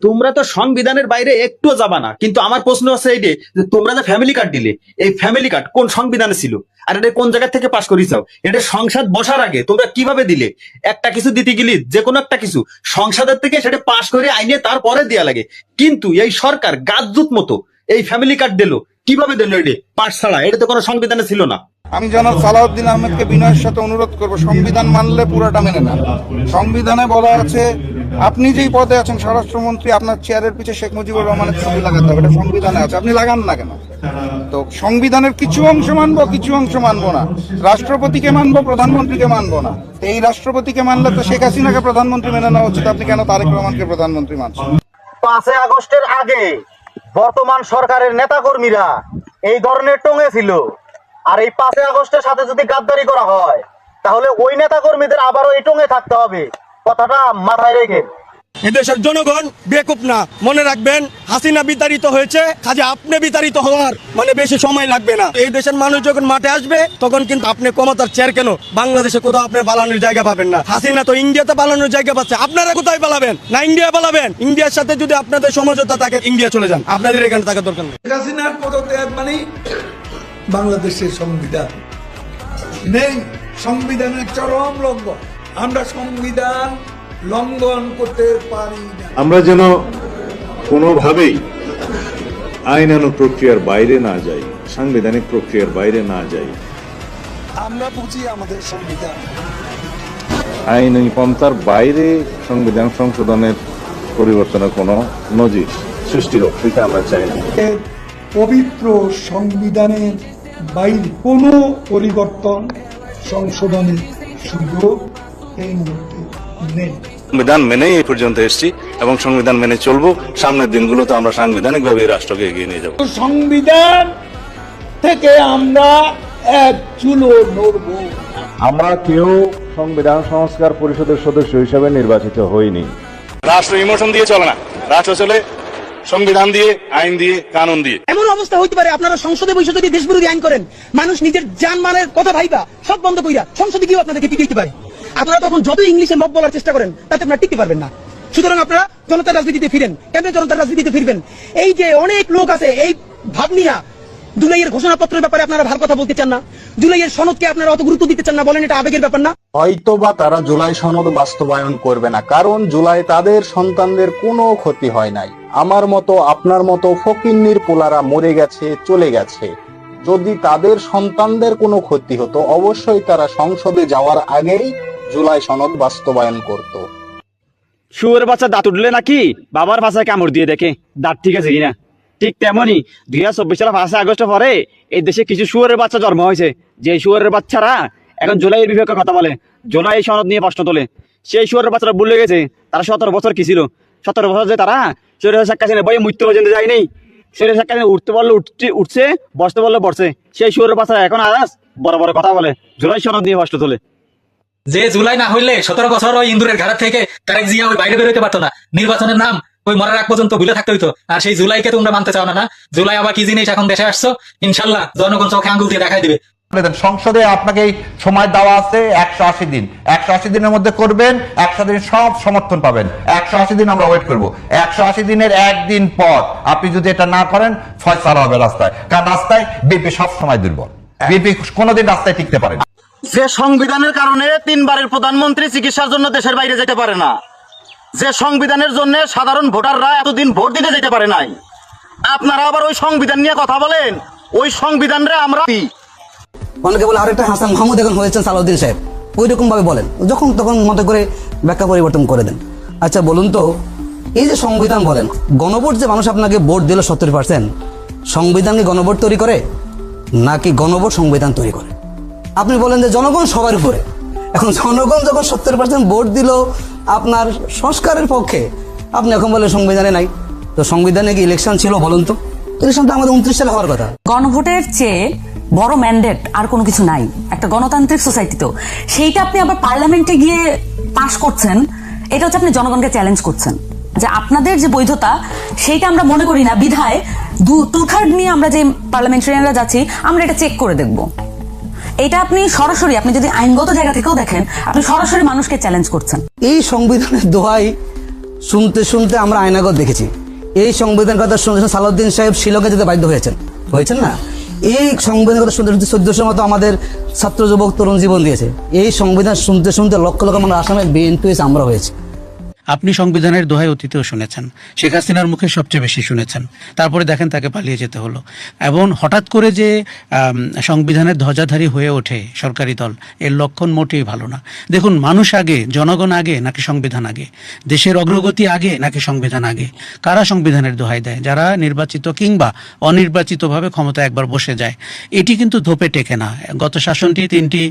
তোমরা তো সংবিধানের বাইরে একটুও যাবা না, কিন্তু আমার প্রশ্ন আছে এই যে তোমরা যে ফ্যামিলি কার্ড দিলে, এই ফ্যামিলি কার্ড কোন সংবিধানে ছিল? আর এটা কোন জায়গা থেকে পাশ করিয়েছাও? এটা সংসদ বসার আগে তোমরা কিভাবে দিলে? একটা কিছু দিতে গেলে যে কোনো একটা কিছু সংসদের থেকে সেটা পাশ করে আইনে তারপরে দেয়া লাগে, কিন্তু এই সরকার গাজজুত মতো এই ফ্যামিলি কার্ড দিল। কিভাবে দিল? এটা পাশ ছাড়া, এটা তো কোনো সংবিধানে ছিল না। আমি জনাব সালাউদ্দিন আহমেদকে বিনয়ের সাথে অনুরোধ করব, সংবিধান মানলে পুরোটা মেনে নেন। সংবিধানে বলা আছে আপনি যেই পদে আছেন স্বরাষ্ট্রমন্ত্রী, আপনার চেয়ারের পিছে শেখ মুজিবুর রহমানের ছবি লাগাতে হবে, এটা সংবিধানে আছে, আপনি লাগান না কেন? তো সংবিধানের কিছু অংশ মানবো, কিছু অংশ মানবো না। রাষ্ট্রপতিকে মানবো, প্রধানমন্ত্রীকে মানবো না। এই রাষ্ট্রপতিকে মানলে তো শেখ হাসিনাকে প্রধানমন্ত্রী মেনে নেওয়া উচিত, আপনি কেন তারেক রহমানকে প্রধানমন্ত্রী মানছেন? 5 আগস্টের আগে বর্তমান সরকারের নেতাকর্মীরা এই ধরনের টঙে ছিল, আর এই 5 আগস্টের সাথে যদি গাদ্দারি করা হয় তাহলে ওই নেতাকর্মীদের আবারও এই টঙে থাকতে হবে। কথাটা মাথায় রেখে এদেশের জনগণ বেকুব না, মনে রাখবেন হাসিনা বিতাড়িত হয়েছে, কাজে আপনি বিতাড়িত হওয়ার বেশি সময় লাগবে না। এই দেশের মানুষ যখন মাঠে আসবে তখন কিন্তু আপনি ক্ষমতার চেয়ার কেন বাংলাদেশে কোথাও আপনি পালানোর জায়গা পাবেন না। হাসিনা তো ইন্ডিয়াতে পালানোর জায়গা পাচ্ছে, আপনারা কোথায় পালাবেন? না ইন্ডিয়া পালাবেন? ইন্ডিয়ার সাথে যদি আপনাদের সমঝোতা থাকে ইন্ডিয়া চলে যান, আপনাদের এখানে থাকার দরকার নেই। হাসিনার পদত্যাগ মানে বাংলাদেশের সংবিধান নেই, সংবিধানের চরম লঙ্ঘন। আমরা সংবিধান লঙ্ঘন করতে পারি না। আমরা যেন কোনোভাবেই আইনানুগ প্রক্রিয়ার বাইরে না যাই, সাংবিধানিক প্রক্রিয়ার বাইরে না যাই। আমরা বুঝি আমাদের সংবিধান আইনি পন্থার বাইরে সংবিধান সংশোধনের পরিবর্তনের কোনো নজির সৃষ্টির অপেক্ষা আমরা চাই না। পবিত্র সংবিধানের বাইরে কোনো পরিবর্তন সংশোধনের সুযোগ এই মুহূর্তে নেই। সংবিধান মেনেই এই পর্যন্ত এসেছি এবং সংবিধান মেনে চলবো। সামনের দিনগুলোতে আমরা সাংবিধানিক ভাবে রাষ্ট্রকে এগিয়ে নিয়ে যাবো। সংবিধান থেকে আমরা এক চুলো নড়ব। আমরা কেউ সংবিধান সংস্কার পরিষদের সদস্য হিসেবে নির্বাচিত হইনি। রাষ্ট্র ইমোশন দিয়ে চলে না, রাষ্ট্র চলে সংবিধান দিয়ে, আইন দিয়ে, কানুন দিয়ে। এমন অবস্থা হইতে পারে আপনারা সংসদে বসে যদি দেশ বিরোধী আইন করেন, মানুষ নিজের জানমালের কথা ভাইবা সব বন্ধ কইরা সংসদে গিয়ে আপনাদেরকে পিটিয়ে দিতে পারে। আপনারা তখন যত ইংলিশে মত বলার চেষ্টা করেন তাতে আপনারা টিকতে পারবেন না। সুতরাং আপনারা জনতার রাজনীতিতে ফিরেন। কেন জনতার রাজনীতিতে ফিরবেন? এই যে অনেক লোক আছে এই ভাব নিয়া জুলাইয়ের ঘোষণাপত্রের ব্যাপারে আপনারা ভালো কথা বলতে চান না, জুলাইয়ের সনদকে আপনারা অত গুরুত্ব দিতে চান না, বলেন এটা আবেগের ব্যাপার না। হয়তোবা তারা জুলাই সনদ বাস্তবায়ন করবে না, কারণ জুলাই তাদের সন্তানদের কোনো ক্ষতি হয় নাই। আমার মতো আপনার মতো ফকিন্নির পোলারা মরে গেছে, চলে গেছে। যদি তাদের সন্তানদের কোনো ক্ষতি হতো অবশ্যই তারা সংসদে যাওয়ার আগেই জুলাই সনদ বাস্তবায়ন করত। শুয়োরের বাচ্চা দাঁত উঠলে নাকি বাবার ভাষায় কামড় দিয়ে দেখে দাঁত ঠিক আছে কিনা। ঠিক তেমনই 2024 সালের 5 আগস্ট পরে এই দেশে কিছু শুয়োরের বাচ্চা জন্ম হয়েছে, যে শুয়োরের বাচ্চারা এখন জুলাইয়ের বিপক্ষে কথা বলে, জুলাই সনদ নিয়ে প্রশ্ন তোলে। সেই শুয়োরের বাচ্চারা ভুলে গেছে তারা 17 বছর কি ছিল। 17 বছর যে তারা শরীরের সাক্ষা ছিল বই মৃত্যু পর্যন্ত যায়নি। শরীরের সাক্ষা উঠতে বললে উঠছে, বসতে বললে বসছে। সেই শুয়োরের বাচ্চারা এখন আজ বড় বড় কথা বলে, জুলাই সনদ নিয়ে প্রশ্ন তোলে। যে জুলাই না হইলে 17 বছর ওই ইন্দুরের ঘাড় থেকে তারেক জিয়া ওই বাইরে বেরোতে পারতো না। নির্বাচনের নাম ওই মরার আগ পর্যন্ত ভুলে থাকতে হইতো। আর সেই জুলাইকে তোমরা মানতে চাও না। জুলাই আবার কি জিনিস এখন দেশে আসছো, ইনশাল্লাহ জনগণ চোখে আঙ্গুল দিয়ে দেখাই দিবে। সংসদে আপনাকে সময় দেওয়া আছে 180 দিন। 180 দিনের মধ্যে করবেন, 180 দিন সব সমর্থন পাবেন। 180 দিন আমরা ওয়েট করব। 180 দিনের একদিন পর আপনি যদি এটা না করেন ফয়সালা হবে রাস্তায়, কারণ রাস্তায় বিএনপি সব সময় দুর্বল। বিএনপি কোনোদিন রাস্তায় টিকতে পারে না। যে সংবিধানের কারণে 3 বারের প্রধানমন্ত্রী চিকিৎসার জন্য দেশের বাইরে যেতে পারে না, যে সংবিধানের জন্য সাধারণ ভোটাররা এতদিন ভোট দিতে যেতে পারে নাই, আপনারা আবার ওই সংবিধান নিয়ে কথা বলেন। ওই সংবিধানরে আমরা অনেকে বলে আরেকটা হাসান মাহমুদ এখন হয়েছেন সালাউদ্দিন সাহেব, ওই রকম ভাবে বলেন, যখন তখন মতো করে ব্যাখ্যা পরিবর্তন করে দেন। আচ্ছা বলুন তো, এই যে সংবিধান বলেন, গণভোট যে মানুষ আপনাকে ভোট দিল 70%, সংবিধান কি গণভোট তৈরি করে নাকি গণভোট সংবিধান তৈরি করে? আপনি বলেন যে জনগণ সবার উপরে। এখন জনগণ যখন 70% ভোট দিল আপনার সংস্কারের পক্ষে, আপনি এখন বলেন সংবিধানে নাই। তো সংবিধানে কি ইলেকশন ছিল বলুন তো? ইলেকশনটা আমাদের 29 সালে হওয়ার কথা। গণভোটের চেয়ে বড় ম্যান্ডেট আর কোনো কিছু নাই একটা গণতান্ত্রিক সোসাইটিতেও। সেইটা আপনি আবার পার্লামেন্টে গিয়ে পাশ করছেন, এটা হচ্ছে আপনি জনগণকে চ্যালেঞ্জ করছেন যে আপনাদের যে বৈধতা সেইটা আমরা মনে করি না, বিধায় 2/3 নিয়ে আমরা যে পার্লামেন্টারিয়ানরা যাচ্ছি আমরা এটা চেক করে দেখব। এটা আপনি সরাসরি, আপনি যদি আইনগত জায়গা থেকেও দেখেন, আপনি সরাসরি মানুষকে চ্যালেঞ্জ করছেন। এই সংবিধানের দোহাই শুনতে শুনতে আমরা আয়নাগর দেখেছি। এই সংবিধানের কথা শুনতে শুনতে সালাউদ্দিন সাহেব শিলংয়ে যেতে বাধ্য হয়েছেন না? এই সংবিধানের কথা শুনতে শুনতে 1400 মতো আমাদের ছাত্র যুবক তরুণ জীবন দিয়েছে। এই সংবিধান শুনতে শুনতে লক্ষ লক্ষ মানুষ আসামে বিএনপি হয়েছে, আমরা হয়েছি। আপনি সংবিধানের দোহাই অতীতেও শুনেছেন, শেখ হাসিনার মুখে সবচেয়ে বেশি শুনেছেন, তারপরে দেখেন তাকে পালিয়ে যেতে হলো। এবং হঠাৎ করে যে সংবিধানের ধ্বজাধারী হয়ে ওঠে সরকারি দল, এর লক্ষণ মোটেই ভালো না। দেখুন, মানুষ আগে, জনগণ আগে নাকি সংবিধান আগে? দেশের অগ্রগতি আগে নাকি সংবিধান আগে? কারা সংবিধানের দোহাই দেয়? যারা নির্বাচিত কিংবা অনির্বাচিতভাবে ক্ষমতা একবার বসে যায়। এটি কিন্তু ধোপে টেকে না। গত শাসনটি 3টি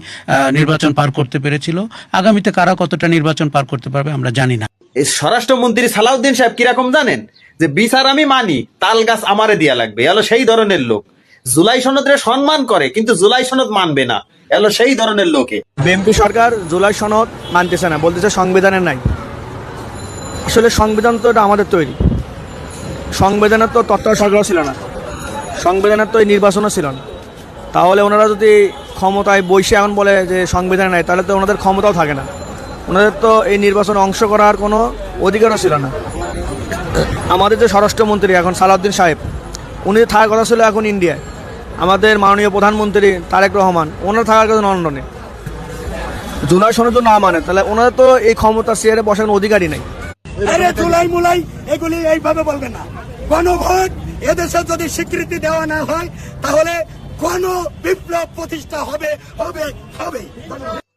নির্বাচন পার করতে পেরেছিল, আগামীতে কারা কতটা নির্বাচন পার করতে পারবে আমরা জানি না। এই স্বরাষ্ট্রমন্ত্রী সালাউদ্দিন সাহেব কিরকম জানেন? যে বিচার আমি মানি, তাল গাছ আমারে দিয়া লাগবে, এলো সেই ধরনের লোক। জুলাই সনদের সম্মান করে কিন্তু জুলাই সনদ মানবে না, এলো সেই ধরনের লোকে। বিএনপি সরকার জুলাই সনদ মানতেছে না, বলতেছে সংবিধানের নাই। আসলে সংবিধান তো এটা আমাদের তৈরি, সংবিধানের তো তত্ত্বাবধায়ক সরকারও ছিল না, সংবিধানের তো এই নির্বাচনও ছিল না। তাহলে ওনারা যদি ক্ষমতায় বসে এখন বলে যে সংবিধান নাই, তাহলে তো ওনাদের ক্ষমতাও থাকে না। ওনাদের তো এই নির্বাচনে অংশ করার কোনো অধিকারও ছিল না। আমাদের যে স্বরাষ্ট্রমন্ত্রী এখন সালাউদ্দিন সাহেব, উনি থাকার কথা ছিল এখন ইন্ডিয়ায়। আমাদের মাননীয় প্রধানমন্ত্রী তারেক রহমান, ওনার থাকার কথা লন্ডনে। জুলাই সনদ না মানে, তাহলে ওনারা তো এই ক্ষমতা চেয়ারে বসার অধিকারই নাই। জুলাই মুলাই এগুলি এইভাবে বলবে না। গণভোট এদেশে যদি স্বীকৃতি দেওয়া না হয়, তাহলে গণ বিপ্লব প্রতিষ্ঠা হবে।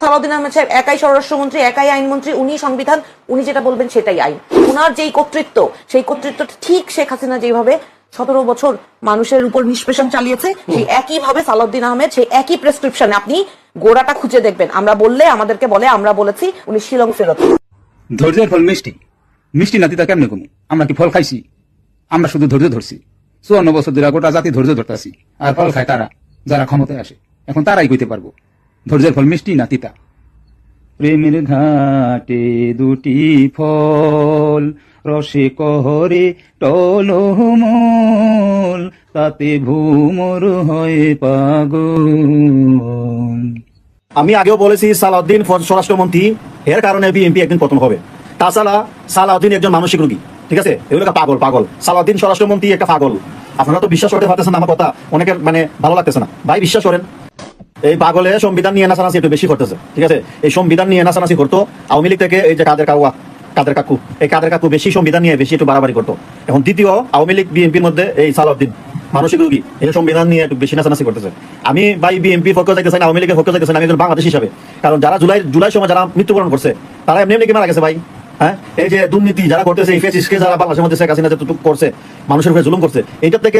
সালাউদ্দিন আহমেদ সাহেব একাই স্বরাষ্ট্রমন্ত্রী, একাই আইনমন্ত্রী, উনি সংবিধান, উনি যেটা বলবেন সেটাই আইন। ওনার যেই কর্তৃত্ব, সেই কর্তৃত্ব ঠিক শেখ হাসিনা যেভাবে 17 বছর মানুষের উপর নিষ্পেষণ চালিয়েছে, সেই একইভাবে সালাউদ্দিন আহমেদ সেই একই প্রেসক্রিপশনে, আপনি গোড়াটা খুঁজে দেখবেন। আমরা বললে আমাদেরকে বলে আমরা বলেছি উনি শিলং ফেরত। ধৈর্যের ফল মিষ্টি, মিষ্টি নাতিটা কেমনে কমু? আমরা কি ফল খাইছি? আমরা শুধু ধৈর্য ধরছি। 54 বছর ধরে গোটা জাতি ধৈর্য ধরতেছি, আর ফল খায় তারা যারা ক্ষমতায় আসে। এখন তারাই কইতে পারবো ধৈর্যের ফল মিষ্টি না তিতা। প্রেমের ঘাটে দুটি ফল, রসে কহরে টলমল, তাতে ভূমর হয় পাগল। আমি আগেও বলেছি সালাউদ্দিন স্বরাষ্ট্রমন্ত্রী, এর কারণে বিএনপি একদিন পতন হবে। তাছাড়া সালাউদ্দিন একজন মানসিক রোগী, ঠিক আছে? এগুলো পাগল। সালাউদ্দিন স্বরাষ্ট্রমন্ত্রী একটা পাগল। আপনারা তো বিশ্বাস করতে পারতেছেন আমার কথা, অনেকের ভালো লাগতেছে না। ভাই বিশ্বাস করেন, এই পাগলে সংবিধান নিয়ে নাচানাচি একটু বেশি করতেছে, ঠিক আছে? এই সংবিধান নিয়ে নাচানাচি করতো আওয়ামী লীগ থেকে, এই যে কাদের কাকু বেশি সংবিধান নিয়ে বেশি একটু বাড়াবাড়ি করতো। এখন দ্বিতীয় আওয়ামী লীগ বিএনপির মধ্যে এই সালাউদ্দিন মানসিক রোগী, এই সংবিধান নিয়ে একটু বেশি নাচানাচি করতেছে। আমি ভাই বিএনপির পক্ষ যাইতে চাই না, আওয়ামী লীগের পক্ষ যাইতে চাই না, আমি একজন বাংলাদেশ হিসাবে। কারণ যারা জুলাই সময় যারা মৃত্যুবরণ করছে, তারা এমনি কি মারা গেছে ভাই? হ্যাঁ, এই যে দুর্নীতি যারা করতেছে, এই ফেসিসকে যারা বাংলাদেশের মধ্যে শেখ হাসিনা যতটুকু করছে, মানুষের উপরে জুলুম করছে, এইটার থেকে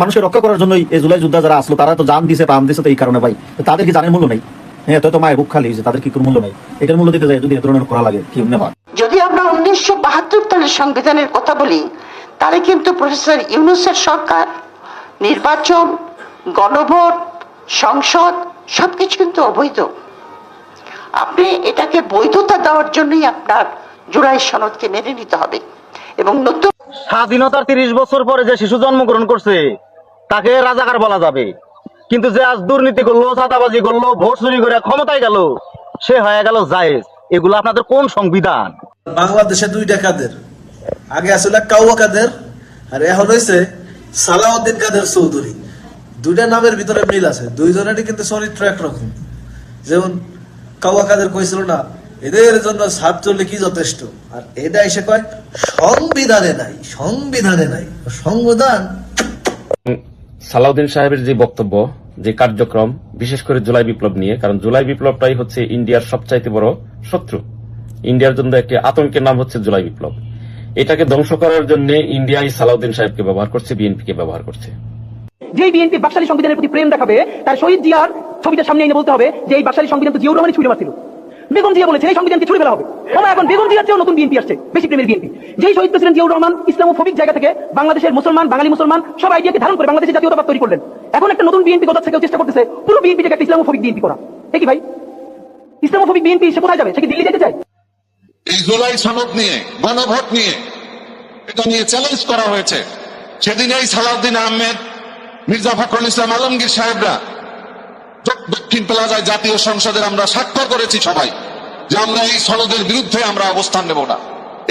মানুষের রক্ষা করার জন্যই এই জুলাই যোদ্ধা যারা আসলো, তারা তো জান দিছে, প্রাণ দিছে। তো এই কারণে ভাই তাদের কি জানের মূল্য নেই? হ্যাঁ, তো মায়ের বুক খালি হয়েছে, তাদের কি কোনো মূল্য নাই? এটার মূল্য দিতে যায় যদি এ ধরনের করা লাগে, কি নেওয়া। যদি আমরা 1972 সালের সংবিধানের কথা বলি, তাহলে কিন্তু প্রফেসর ইউনূসের সরকার, নির্বাচন, গণভোট, সংসদ সবকিছু কিন্তু অবৈধ। আপনি এটাকে বৈধতা দেওয়ার জন্যই আপনার জুলাই সনদকে মেনে নিতে হবে। এবং নতুন স্বাধীনতার 30 বছর পরে যে শিশু জন্মগ্রহণ করছে, তাকে রাজাকার বলা যাবে, কিন্তু যে আজ দুর্নীতি করলো, চাঁদাবাজি করলো, ভোট চুরি করে ক্ষমতায় গেল, সে হয়ে গেল জায়েজ। এগুলো আপনাদের কোন সংবিধান? বাংলাদেশে দুইটা কাদের, আগে আসলে কাউয়া কাদের, আর এখন হয়েছে সালাউদ্দিন কাদের চৌধুরী। দুইটা নামের ভিতরে মিল আছে, দুইজনেরই কিন্তু চরিত্র একরকম। যেমন কাউয়া কাদের কইছিল না, এদের জন্য ছাত্রলীগই যথেষ্ট, আর এটা এসে কয় সংবিধানে নাই। সংবিধান সালাউদ্দিন সাহেবের যে বক্তব্য, যে কার্যক্রম, বিশেষ করে জুলাই বিপ্লব নিয়ে, কারণ জুলাই বিপ্লবটাই হচ্ছে ইন্ডিয়ার সবচাইতে বড় শত্রু। ইন্ডিয়ার জন্য একটি আতঙ্কের নাম হচ্ছে জুলাই বিপ্লব। এটাকে ধ্বংস করার জন্য ইন্ডিয়াই সালাউদ্দিন সাহেবকে ব্যবহার করছে, বিএনপিকে ব্যবহার করছে। যে বিএনপি বাকশালী সংবিধানের প্রতি প্রেম দেখাবে, তার শহীদ জিয়ার ছবিটা সামনে এনে বলতে হবে যে এই বাকশালী সংবিধান তো জিয়াউর রহমানই ছুঁড়ে মারছিল। বেগম জিয়া বলেছে এই সংবিধানকে ছুঁড়ে ফেলা হবে। এখন বেগম জিয়ার চেয়েও নতুন বিএনপি আসছে, বেশি প্রেমের বিএনপি। যেই শহীদ প্রেসিডেন্ট জিয়াউর রহমান ইসলামোফোবিক জায়গা থেকে বাংলাদেশের মুসলমান, বাঙালি মুসলমান সব আইডিয়াকে ধারণ করে বাংলাদেশের জাতীয়তাবাদ তৈরি করলেন। এখন একটা নতুন বিএনপি কথা থেকেও চেষ্টা করতেছে পুরো বিএনপিটাকে একটা ইসলামোফোবিক বিএনপি করা। কি ভাই, ইসলামোফোবিক বিএনপি সে কোথায় যাবে? সে কি দিল্লি যেতে চায়? এই জুলাই সনদ নিয়ে, গণভোট নিয়ে, এটা নিয়ে চ্যালেঞ্জ করা হয়েছে। সেদিন এই সালাউদ্দিন আহমেদ, মির্জা ফখরুল ইসলাম আলমগীর সাহেবরা দক্ষিণ প্লাজায় জাতীয় সংসদের আমরা স্বাক্ষর করেছি সবাই, যে আমরা এই সনদের বিরুদ্ধে আমরা অবস্থান নেব না।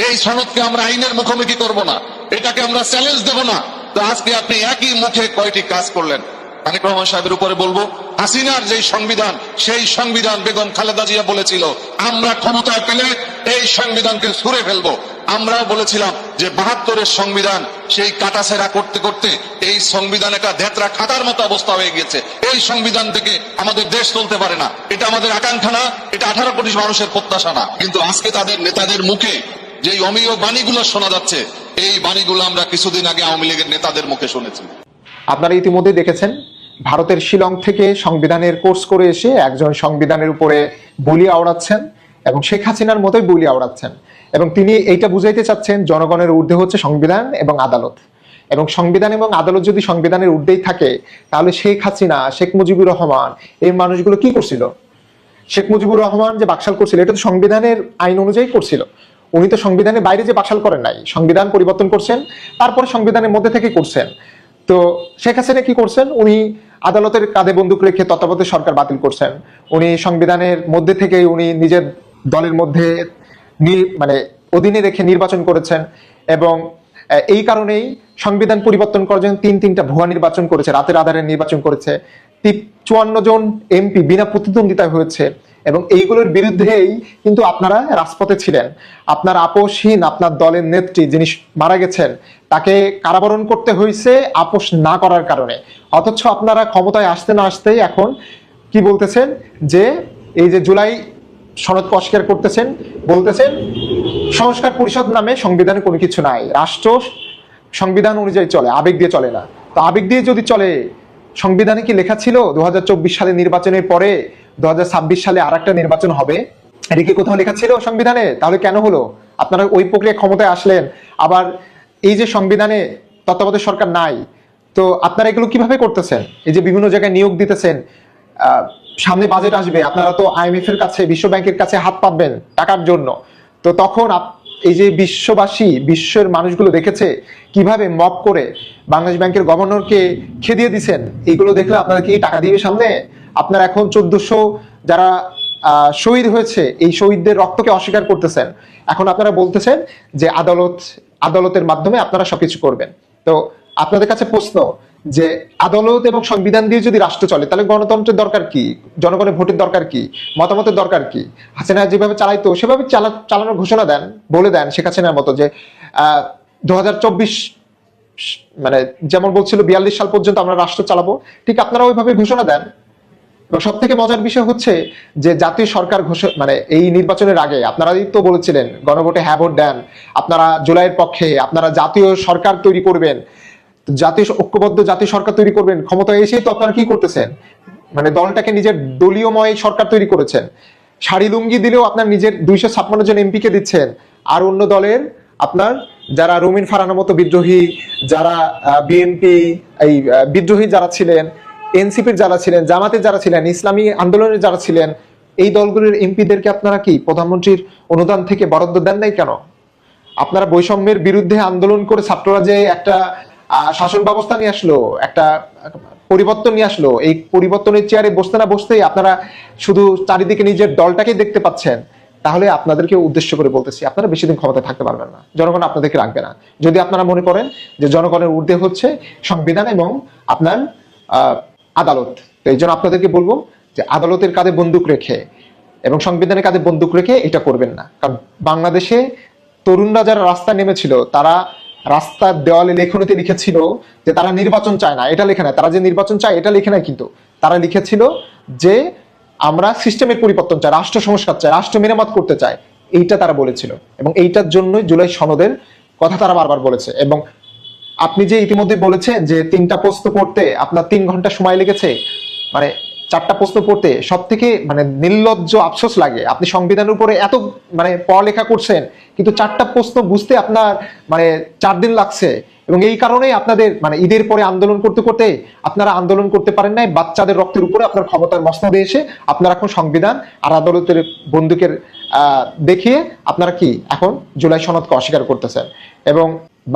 এই সনদকে আমরা আইনের মুখোমুখি করব না, এটাকে আমরা চ্যালেঞ্জ দেব না। তো আজকে আপনি একই মুখে কয়টি কাজ করলেন। তারেক রহমান সাহেবের উপরে বলবো, হাসিনার যে সংবিধান, সেই সংবিধান বেগম খালেদা জিয়া বলেছিল আমরা ক্ষমতায় পেলে এই সংবিধানকে ছুঁড়ে ফেলবো। আমরাও বলেছিলাম যে ৭২-এর সংবিধান সেই কাটাছেড়া করতে করতে এই সংবিধান একটা ধেতরা খাতার মতো অবস্থা হয়ে গেছে। এই সংবিধান থেকে আমাদের দেশ চলতে পারে না, এটা আমাদের আকাঙ্ক্ষা না, এটা 18 কোটি মানুষের প্রত্যাশা না। কিন্তু আজকে তাদের নেতাদের মুখে যে অমীয় বাণীগুলো শোনা যাচ্ছে, এই বাণীগুলো আমরা কিছুদিন আগে আওয়ামী লীগের নেতাদের মুখে শুনেছি। আপনারা ইতিমধ্যে দেখেছেন ভারতের শিলং থেকে সংবিধানের কোর্স করে এসে একজন সংবিধানের উপরে বুলি আওড়াচ্ছেন এবং শেখ হাসিনার মতোই বুলি আওড়াচ্ছেন, এবং তিনি এইটা বুঝাইতে চাচ্ছেন জনগণের ঊর্ধ্বে হচ্ছে সংবিধান এবং আদালত, এবং সংবিধান এবং আদালত যদি সংবিধানের ঊর্ধ্বেই থাকে তাহলে শেখ হাসিনা, শেখ মুজিবুর রহমান এই মানুষগুলো কি করছিল? শেখ মুজিবুর রহমান যে বাকশাল করছিল এটা তো সংবিধানের আইন অনুযায়ী করছিল, উনি তো সংবিধানের বাইরে যে বাকশাল করেন নাই, সংবিধান পরিবর্তন করছেন তারপরে সংবিধানের মধ্যে থেকে করছেন। তো শেখ হাসিনা কি করছেন? উনি আদালতের কাঁধে বন্দুক রেখে তত্ত্বাবধায়ক সরকার বাতিল করছেন, উনি সংবিধানের মধ্যে থেকেই উনি নিজের দলের মধ্যে মানে অধীনে রেখে নির্বাচন করেছেন, এবং এই কারণেই সংবিধান পরিবর্তন করার জন্য তিনটা ভুয়া নির্বাচন করেছে, রাতের আধারে নির্বাচন করেছে, 54 জন এমপি বিনা প্রতিদ্বন্দ্বিতায় হয়েছে, এবং এইগুলোর বিরুদ্ধেই কিন্তু আপনারা রাজপথে ছিলেন। আপনার আপোষহীন আপনার দলের নেত্রী যিনি মারা গেছেন তাকে কারাবরণ করতে হয়েছে আপোষ না করার কারণে, অথচ আপনারা ক্ষমতায় আসতে না আসতেই এখন কি বলতেছেন যে এই যে জুলাই সনদকে অস্বীকার করতেছেন, বলতেছেন সংস্কার পরিষদ নামে সংবিধানে কোনো কিছু নাই, রাষ্ট্র সংবিধান অনুযায়ী চলে, আবেগ দিয়ে চলে না। তো আবেগ দিয়ে যদি চলে, সংবিধানে কি লেখা ছিল 2024 সালে নির্বাচনের পরে 2026 সালে আর একটা নির্বাচন হবে? এটা কি কোথাও লেখা ছিল সংবিধানে? তাহলে কেন হলো? আপনারা ওই প্রক্রিয়া ক্ষমতায় আসলেন, আবার এই যে সংবিধানে তত্ত্বাবধায়ক সরকার নাই, তো আপনারা এগুলো কিভাবে করতেছেন? এই যে বিভিন্ন জায়গায় নিয়োগ দিতেছেন, সামনে বাজেট আসবে, আপনারা তো IMF এর কাছে, বিশ্ব ব্যাংকের কাছে হাত পাতবেন টাকার জন্য, তো তখন এই যে বিশ্ববাসী, বিশ্বের মানুষগুলো দেখেছে কিভাবে মব করে বাংলাদেশ ব্যাংকের গভর্নরকে খেদিয়ে দিচ্ছেন, এইগুলো দেখলে আপনারা কি টাকা দিবে সামনে? আপনারা এখন 1400 যারা শহীদ হয়েছে এই শহীদদের রক্তকে অস্বীকার করতেছেন, এখন আপনারা বলতেছেন যে আদালতের মাধ্যমে আপনারা সবকিছু করবেন। তো আপনাদের কাছে প্রশ্ন যে আদালত এবং সংবিধান দিয়ে যদি রাষ্ট্র চলে তাহলে গণতন্ত্রের দরকার কি? জনগণের ভোটের দরকার কি? মতামতের দরকার কি? হাসিনা যেভাবে চালাইতো সেভাবে চালানোর ঘোষণা দেন, বলে দেন শেখ হাসিনার মতো যে 2024 মানে যেমন বলছিল 42 সাল পর্যন্ত আমরা রাষ্ট্র চালাবো, ঠিক আপনারা ওইভাবে ঘোষণা দেন। এবং সব থেকে মজার বিষয় হচ্ছে যে জাতীয় সরকার মানে এই নির্বাচনের আগে আপনারাই তো বলেছিলেন গণভোটে হ্যাঁ ভোট দেন, আপনারা জুলাইয়ের পক্ষে, আপনারা জাতীয় সরকার তৈরি করবেন, জাতীয় ঐক্যবদ্ধ জাতীয় সরকার তৈরি করবেন। ক্ষমতায় এসেই তো আপনারা কি করতেছেন? মানে দলটাকে নিজের দলীয়ময় সরকার তৈরি করেছেন, শাড়ি লুঙ্গি দিলেও আপনার নিজের 256 জন এমপিকে দিচ্ছেন, আর অন্য দলের আপনার যারা রুমিন ফারানার মতো বিদ্রোহী, যারা বিএনপি এই বিদ্রোহী যারা ছিলেন, এনসিপির যারা ছিলেন, জামাতের যারা ছিলেন, ইসলামী আন্দোলনের যারা ছিলেন, এই দলগুলির এমপিদেরকে আপনারা কি প্রধানমন্ত্রীর অনুদান থেকে বরাদ্দ দেন নাই কেন? আপনারা বৈষম্যের বিরুদ্ধে আন্দোলন করে ছাত্ররা যে একটা শাসন ব্যবস্থা নিয়ে আসলো, একটা পরিবর্তন নিয়ে আসলো, এই পরিবর্তনের চেয়ারে বসতে না বসতেই আপনারা শুধু চারিদিকে নিজের দলটাকে দেখতে পাচ্ছেন। তাহলে আপনাদেরকে উদ্দেশ্য করে বলতেছি, আপনারা বেশি দিন ক্ষমতায় থাকতে পারবেন না, জনগণ আপনাদেরকে রাখবে না। যদি আপনারা মনে করেন যে জনগণের ঊর্ধ্বে হচ্ছে সংবিধান এবং আপনার আদালত, তো এই জন্য আপনাদেরকে বলবো যে আদালতের কাঁধে বন্দুক রেখে এবং সংবিধানের কাঁধে বন্দুক রেখে এটা করবেন না। কারণ বাংলাদেশে তরুণরা যারা রাস্তায় নেমেছিল, তারা রাস্তার দেওয়ালে লেখনীতে লিখেছিল যে তারা নির্বাচন চায় না, এটা লেখে নাই, তারা যে নির্বাচন চায় এটা লিখে নাই, কিন্তু তারা লিখেছিল যে আমরা সিস্টেমের পরিবর্তন চাই, রাষ্ট্র সংস্কার চাই, রাষ্ট্র মেরামত করতে চাই, এইটা তারা বলেছিল। এবং এইটার জন্যই জুলাই সনদের কথা তারা বারবার বলেছে। এবং আপনি যে ইতিমধ্যে বলেছেন যে 3টা প্রশ্ন পড়তে আপনার 3 ঘন্টা সময় লেগেছে, মানে 4টা প্রশ্ন পড়তে, সব থেকে মানে নির্লজ্জ আফসোস লাগে। আপনি সংবিধানের উপরে এত মানে পড়ালেখা করছেন, কিন্তু 4টা প্রশ্ন বুঝতে আপনার মানে 4 দিন লাগছে। এবং এই কারণেই আপনাদের মানে ঈদের পরে আন্দোলন করতে করতে আপনারা আন্দোলন করতে পারেন নাই, বাচ্চাদের রক্তের উপরে আপনার ক্ষমতার মসনদে এসে আপনারা এখন সংবিধান আর আদালতের বন্দুকের দেখিয়ে আপনারা কি এখন জুলাই সনদকে অস্বীকার করতেছেন। এবং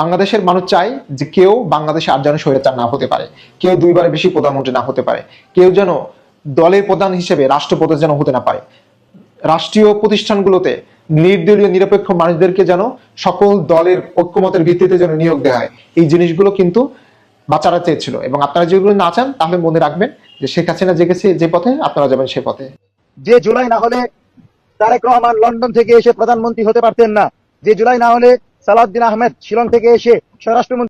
বাংলাদেশের মানুষ চায় যে কেউ বাংলাদেশে আর যেন স্বৈরাচার না হতে পারে, কেউ 2বারের বেশি প্রধানমন্ত্রী না হতে পারে, কেউ যেন দলের প্রধান হিসেবে রাষ্ট্রপ্রধান যেন হতে না পারে। রাষ্ট্রীয় প্রতিষ্ঠানগুলোতে নির্দলীয় নিরপেক্ষ মানুষদেরকে যেন সকল দলের ঐক্যমতের ভিত্তিতে যেন নিয়োগ দেওয়া হয়, এই জিনিসগুলো কিন্তু বাচ্চারা চেয়েছিল। এবং আপনারা যেগুলো না চান তাহলে মনে রাখবেন যে শেখ হাসিনা জেগেছে যে পথে, আপনারা যাবেন সে পথে। যে জুলাই না হলে তারেক রহমান লন্ডন থেকে এসে প্রধানমন্ত্রী হতে পারতেন না, যে জুলাই না হলে সালাউদ্দিন আহমেদ শিলং থেকে এসে স্বরাষ্ট্রমন্ত্রী